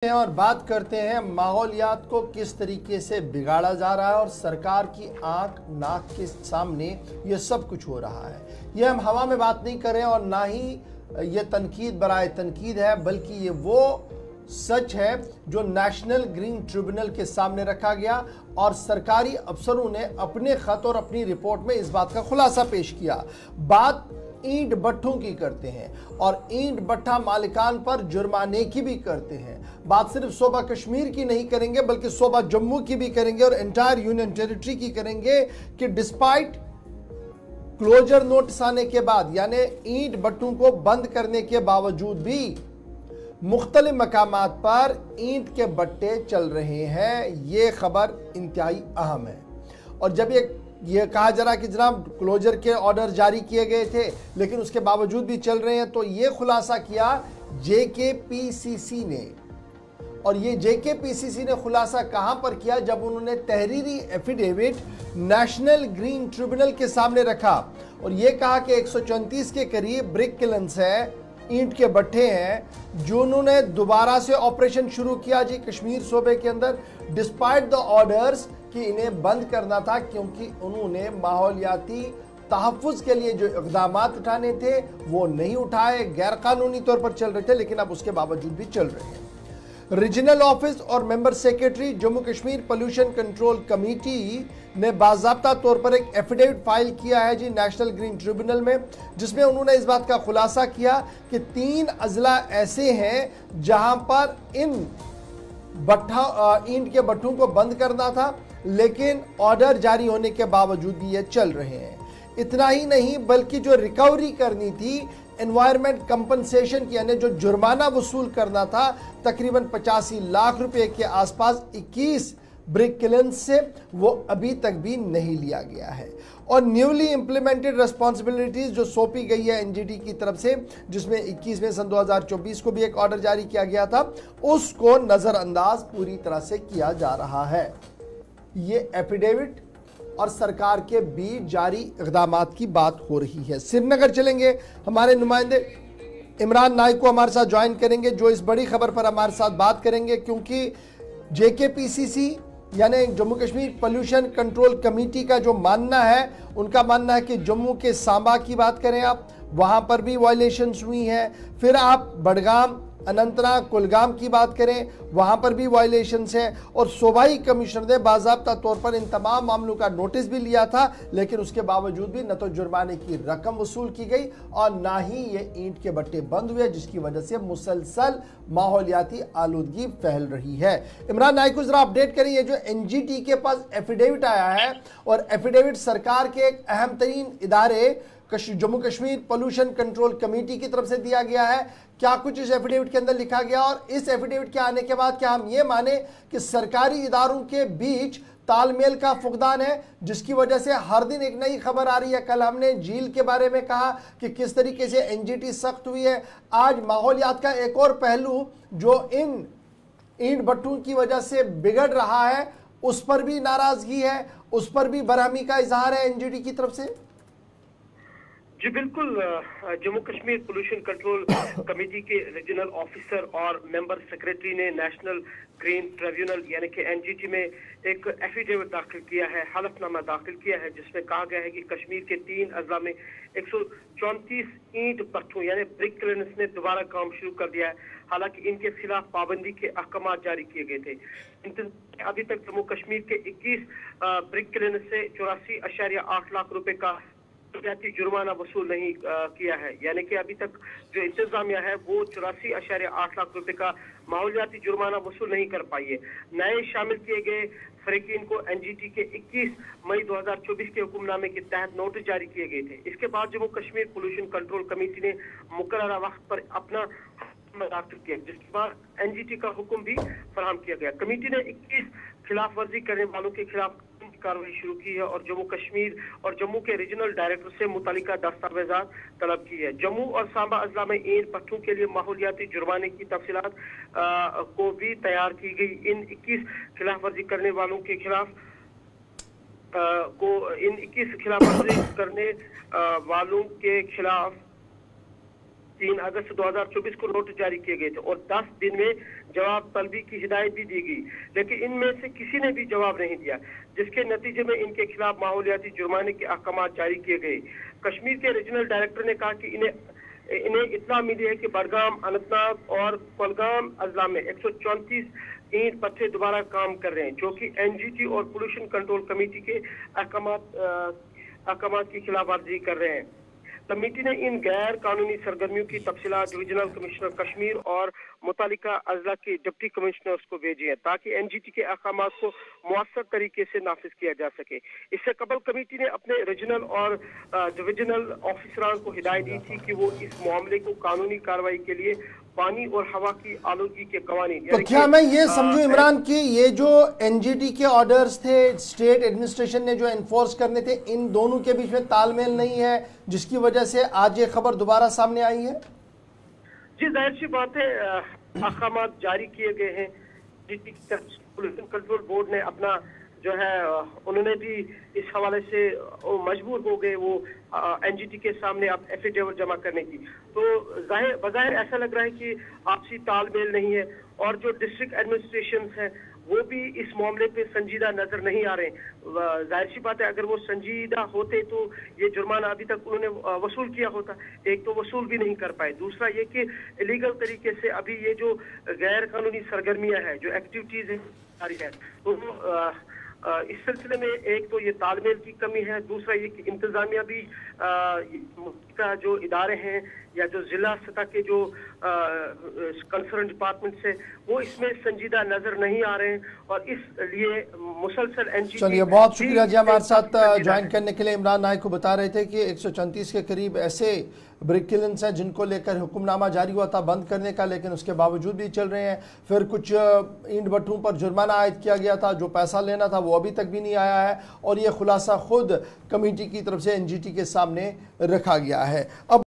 और बात करते हैं माहौलियात को किस तरीके से बिगाड़ा जा रहा है और सरकार की आंख नाक के सामने ये सब कुछ हो रहा है। ये हम हवा में बात नहीं कर रहे हैं और ना ही ये तनकीद बराए तनकीद है, बल्कि ये वो सच है जो नेशनल ग्रीन ट्रिब्यूनल के सामने रखा गया और सरकारी अफसरों ने अपने खत और अपनी रिपोर्ट में इस बात का खुलासा पेश किया। बात ईंट भट्ठों की करते हैं और ईंट भट्ठा मालिकान पर जुर्माने की भी करते हैं। बात सिर्फ सूबा कश्मीर की नहीं करेंगे बल्कि सूबा जम्मू की भी करेंगे और एंटायर यूनियन टेरिटरी की करेंगे कि डिस्पाइट क्लोजर नोटिस आने के बाद, यानी ईंट भट्ठों को बंद करने के बावजूद भी मुख्तलिफ मकामात पर ईंट के भट्टे चल रहे हैं। ये खबर इंतहाई अहम है। और जब ये कहा जा रहा कि जनाब क्लोजर के ऑर्डर जारी किए गए थे लेकिन उसके बावजूद भी चल रहे हैं, तो ये खुलासा किया JKPCC ने। और ये JKPCC ने खुलासा कहां पर किया? जब उन्होंने तहरीरी एफिडेविट नेशनल ग्रीन ट्रिब्यूनल के सामने रखा और ये कहा कि 134 के करीब ब्रिक किलन्स है, ईंट के भट्टे हैं, जो उन्होंने दोबारा से ऑपरेशन शुरू किया जी कश्मीर सूबे के अंदर, डिस्पाइट द ऑर्डर्स कि इन्हें बंद करना था क्योंकि उन्होंने माहौलियाती तहफ़्फ़ुज़ के लिए जो इक़दामात उठाने थे वो नहीं उठाए, गैर कानूनी तौर पर चल रहे थे, लेकिन अब उसके बावजूद भी चल रहे हैं। रीजनल ऑफिस और member secretary Jammu Kashmir pollution control committee ने बाज़ाब्ता तौर पर एक एफिडेविट फाइल किया है जी नेशनल ग्रीन ट्रिब्यूनल में, जिसमें उन्होंने इस बात का खुलासा किया कि 3 अजला ऐसे हैं जहां पर इन ईंट के भट्ठों को बंद करना था, लेकिन ऑर्डर जारी होने के बावजूद भी ये चल रहे हैं। इतना ही नहीं बल्कि जो रिकवरी करनी थी एनवायरमेंट कंपनसेशन की, यानी जो जुर्माना वसूल करना था तकरीबन 85 लाख रुपए के आसपास 21 ब्रिक किलन्स से, वो अभी तक भी नहीं लिया गया है। और न्यूली इंप्लीमेंटेड रिस्पॉन्सिबिलिटीज जो सौंपी गई है NGT की तरफ से, जिसमें 21 में सन 2024 को भी एक ऑर्डर जारी किया गया था, उसको नजरअंदाज पूरी तरह से किया जा रहा है। ये एफिडेविट और सरकार के बीच जारी इक़दामात की बात हो रही है। श्रीनगर चलेंगे, हमारे नुमाइंदे इमरान नाइक को हमारे साथ ज्वाइन करेंगे जो इस बड़ी खबर पर हमारे साथ बात करेंगे, क्योंकि JKPCC यानी Jammu Kashmir pollution control committee का जो मानना है, उनका मानना है कि जम्मू के सांबा की बात करें आप, वहाँ पर भी वायलेशंस हुई हैं। फिर आप बडगाम, अनंतनाग, कुलगाम की बात करें, वहाँ पर भी वायलेशंस है। और सूबाई कमिश्नर ने बाज़ाब्ता तौर पर इन तमाम मामलों का नोटिस भी लिया था, लेकिन उसके बावजूद भी न तो जुर्माने की रकम वसूल की गई और ना ही ये ईंट के भट्टे बंद हुए, जिसकी वजह से मुसलसल माहौलियाती आलूदगी फैल रही है। इमरान नाइक को जरा अपडेट करें, ये जो NGT के पास एफिडेविट आया है और एफिडेविट सरकार के एक अहम तरीन इदारे Jammu Kashmir pollution control committee की तरफ से दिया गया है, क्या कुछ इस एफिडेविट के अंदर लिखा गया? और इस एफिडेविट के आने के बाद क्या हम ये माने कि सरकारी इदारों के बीच तालमेल का फुकदान है, जिसकी वजह से हर दिन एक नई खबर आ रही है? कल हमने झील के बारे में कहा कि किस तरीके से NGT सख्त हुई है, आज माहौलियात का एक और पहलू जो इन ईंट भट्टों की वजह से बिगड़ रहा है, उस पर भी नाराजगी है, उस पर भी बरहमी का इजहार है NGT की तरफ से। जी बिल्कुल, Jammu Kashmir pollution control committee के रीजनल ऑफिसर और मेंबर सेक्रेटरी ने नेशनल ग्रीन ट्रिब्यूनल यानी कि NGT में एक एफिडेविट दाखिल किया है, हलफनामा दाखिल किया है, जिसमें कहा गया है कि कश्मीर के 3 अजला में 134 ईंट भट्ठों यानी ब्रिक किलन्स ने दोबारा काम शुरू कर दिया है। हालांकि इनके खिलाफ पाबंदी के अहकाम जारी किए गए थे। अभी तक जम्मू कश्मीर के 21 ब्रिक किलन्स से 84.8 लाख रुपए का जुर्माना वसूल नहीं किया है, यानी कि अभी तक जो इंतजामिया है वो 84.8 लाख रुपए का माहौलियाती जुर्माना वसूल नहीं कर पाई है। नए शामिल किए गए फरीकीन को NGT के 21 मई 2024 के हुक्मनामे के तहत नोटिस जारी किए गए थे। इसके बाद Jammu Kashmir pollution control committee ने मुकर्ररा वक्त पर अपना दाखिल किया, जिसके बाद NGT का हुक्म भी फराहम किया गया। कमेटी ने 21 खिलाफ वर्जी करने वालों के खिलाफ कार्रवाई शुरू की है और जम्मू कश्मीर और जम्मू के रीजनल डायरेक्टर से मुतालिका दस्तावेजात तलब की है। जम्मू और सांबा अजला में ईंट भट्ठों के लिए माहौलियाती जुर्माने की तफसीलात को भी तैयार की गई। इन 21 खिलाफ वर्जी करने वालों के खिलाफ इन 21 खिलाफ वर्जी करने वालों के खिलाफ 3 अगस्त 2024 को नोटिस जारी किए गए थे और 10 दिन में जवाब तलबी की हिदायत भी दी गई, लेकिन इनमें से किसी ने भी जवाब नहीं दिया, जिसके नतीजे में इनके खिलाफ माहौलियाती जुर्माने के अहकाम जारी किए गए। कश्मीर के रीजनल डायरेक्टर ने कहा कि इन्हें इत्तला मिली है कि बडगाम, अनंतनाग और कुलगाम अजला में 134 ईंट भट्ठे दोबारा काम कर रहे हैं, जो कि एनजीटी और पोल्यूशन कंट्रोल कमेटी के अहकाम की खिलाफ वर्जी कर रहे हैं। कमेटी ने इन गैर कानूनी सरगर्मियों की तफसीलात डिविजनल कमिश्नर कश्मीर और मुतालिका अजला के डिप्टी कमिश्नर्स को भेजी है, ताकि एनजीटी के अहकाम को मुअस्सर तरीके से नाफिज किया जा सके। इससे कबल कमेटी ने अपने रीजनल और डिविजनल ऑफिसरान को हिदायत दी थी कि वो इस मामले को कानूनी कार्रवाई के लिए पानी और हवा की आलूगी के कवानीन। तो क्या मैं ये समझूं इमरान कि ये जो एनजीटी के ऑर्डर्स थे, स्टेट एडमिनिस्ट्रेशन ने जो एनफोर्स करने थे, इन दोनों के बीच में तालमेल नहीं है, जिसकी वजह से आज ये खबर दोबारा सामने आई है? जी, जाहिर सी बात है, अहकाम जारी किए गए हैं। पोल्यूशन कंट्रोल बोर्ड ने अपना जो है उन्होंने भी इस हवाले से मजबूर हो गए वो एनजीटी के सामने अब एफिडेविट जमा करने की। तो बज़ाहिर ऐसा लग रहा है कि आपसी तालमेल नहीं है और जो डिस्ट्रिक्ट एडमिनिस्ट्रेशन है वो भी इस मामले पे संजीदा नजर नहीं आ रहे। जाहिर सी बात है, अगर वो संजीदा होते तो ये जुर्माना अभी तक उन्होंने वसूल किया होता। एक तो वसूल भी नहीं कर पाए, दूसरा ये कि इलीगल तरीके से अभी ये जो गैर कानूनी सरगर्मियां हैं, जो एक्टिविटीज है, तो इस सिलसिले में एक तो ये तालमेल की कमी है, दूसरा ये कि इंतजामिया भी का जो इदारे हैं या जो जिला सतह के जो कंसर्न डिपार्टमेंट्स है वो इसमें संजीदा नजर नहीं आ रहे हैं और इसलिए मुसलसल एनजीटी। चलिए, बहुत शुक्रिया जी हमारे साथ ज्वाइन करने के लिए। इमरान नाइक को बता रहे थे कि 134 के करीब ऐसे ब्रिक किलन्स हैं जिनको लेकर हुक्मनामा जारी हुआ था बंद करने का, लेकिन उसके बावजूद भी चल रहे हैं। फिर कुछ ईंट भट्ठों पर जुर्माना आयद किया गया था, जो पैसा लेना था वो अभी तक भी नहीं आया है और ये खुलासा खुद कमेटी की तरफ से एनजीटी के सामने रखा गया है। अब